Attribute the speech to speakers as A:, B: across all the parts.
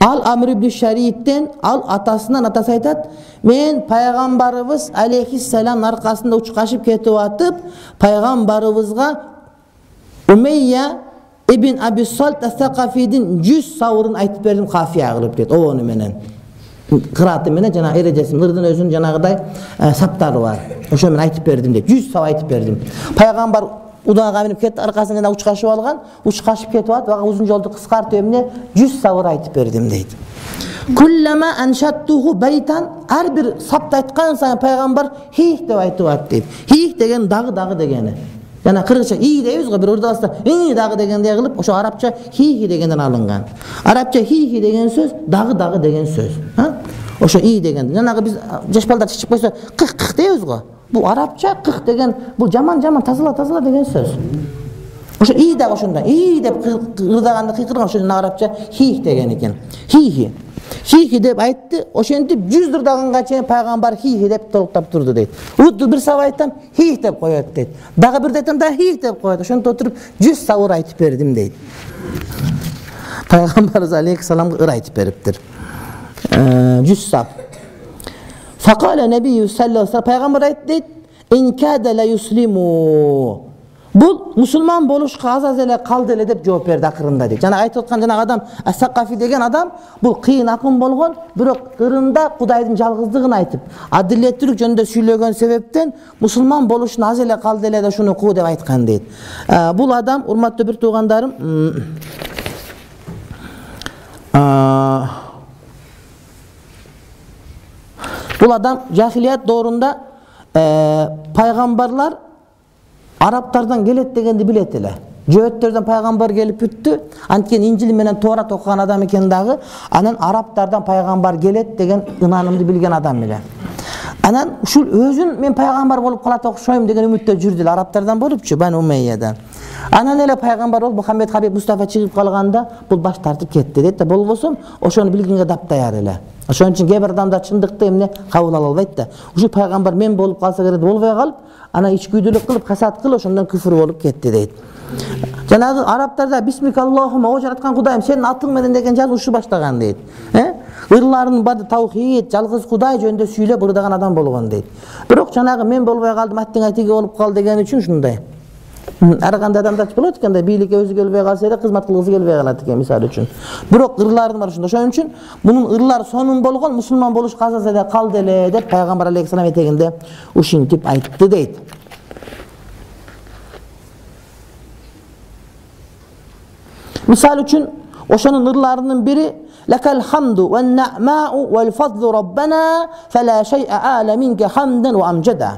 A: Al Amr ibn Şariyitten, al atasından, atası aytat, men Peygamberimiz aleyhisselam arkasında uçkaşıp ketip atıp, Peygamberimizga Umeyye ibn Abi Salt as-Saqafidin 100 savurun aytıp berdim kafiya kılıp deydi. O onu menen. Kıraatı menen jana erejesim, ırdın özünün janagıday saptары var. Oşo men aytıp berdim deydi. 100 sav aytıp berdim. Peygamber Udağa binip ketti, arkasından uçkaşıp algan, uçkaşıp ketip atıp, vaga uzun joldu kıskartıp emne 100 savur aytıp berdim deydi. Kullama anshattuhu baytan, her bir sapta aytkan sayan Peygamber hih dep aytıp at deydi. Hih degen dağı degeni. Yani Kırgızca iyi deyiz bir orada aslında iyi dağı degen diye kılıp, oşo Arapça hi degenden alıngan. Arapça hi degen söz, dağı degen söz. Oşo iyi degen. Yani biz jaşbalдар çıkıp koysa kıh deyiz go. Bu Arapça kıh degen, bu jaman tazıla degen söz. Oşo iyi de oşonda, iyi dep kırdagandı kıykırgan oşo Arapça hi degen eken. Hi dep aytты, oşentip 100 dırdaganга çeyin Peygamber hi dep toluktap durdu deydi. Uddu bir sav aytsam hi dep koyat deydi. Dağı bir aytsam da hi dep koyat. Oşonda oturup 100 savur aytıp berdim deydi. Peygamberimiz aleyhisselam ır aytıp beriptir. 100 sav. Fakale Nebiyyü sallallahu aleyhi ve sellem Peygamber aytdı deydi. İn kâde le yuslimu. Bu Müslüman boluşqa az ele kaldı ele dep жооп берди акырында дейт. Жана айтып аткан жана адам As-Saqafi деген адам бул кыйын акын болгон, бирок кырында Кудайдын жалгыздыгын айтып, адилеттүүлүк жөнүндө сүйлөгөн себептен мусулман болушун аз эле калды эле да шуну куу деп айткан дейт. Бул адам, урматтуу бир туугандарым, бул адам жахилият доорунда пайгамбарлар Araplardan gelet degенди bilet эле. Jöötтерден пайгамбар келип бүттү. Анткени Инжил менен Тоорат окуган адам экен дагы. Анан Araplardan пайгамбар келет деген ынанымды билген адам эле. Анан ушул өзүн мен пайгамбар болуп калат окшойм деген үмүттө жүрдү. Araplardan болупчу, Бани Умейядан. Анан эле пайгамбар болуп Мухаммед Хабиб Мустафа чыгып калганда бул баш тартып кетти дейт да, болбосо ошону билгенге даптаяр эле. Ошон үчүн кээ бир адамдар чындыкты эмне кабыл ала албайт да. Ушул пайгамбар мен болуп калса керек болбой калып, ана ичкүйдүүлүк кылып касат кылып ошондон күфүр болуп кетти дейт. Жанагы арабтарда бисмикаллахума, о жараткан Кудайым сенин атың менен деген жазушу баштаган дейт. Ырларынын баары таухид, жалгыз Кудай жөнүндө сүйлөп ырдаган адам болгон дейт. Бирок жанагы мен болбой калдым, аттың айтыгы болуп кал деген үчүн ушундай. Ар кандай адамдар болот экен да, бийликке өзү келбей калса эле кызмат кылгысы келбей калат экен мисалы үчүн. Бирок ырларынын бар ушунда. Ошон үчүн мунун ырлары сонун болгон, мусулман болуш казасы эле калды эле деп Пайгамбар алейхиссалам этегинде ушинтип айтты дейт. Misal üçün oşanın ırlarının biri lekal hamdu ve na'ma'u vel fadlu rabbana fela şey'e a'le minke hamden ve amceda.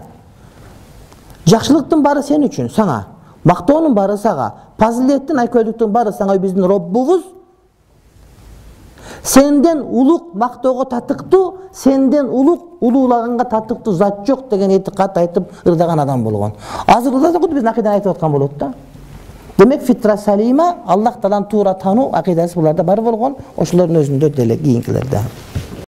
A: Жақшылықтың бары сен үшін, саңа. Мақтауның бары саға. Пазилеттің, айкөлдіктің бары саңа біздің Роббуғыз. Сенден улуq мақтауға татықты, сенден улуулағанға татықты зат жоқ деген етіқат айтып ырдаған адам болған. Азыр ырдаса құды біздің ақидан айтып отқан болады да. Демек фитра салима, Аллах талан тура тану ақидасы бұларда бар болған, ошылардың өзінде деле кейінкілерді.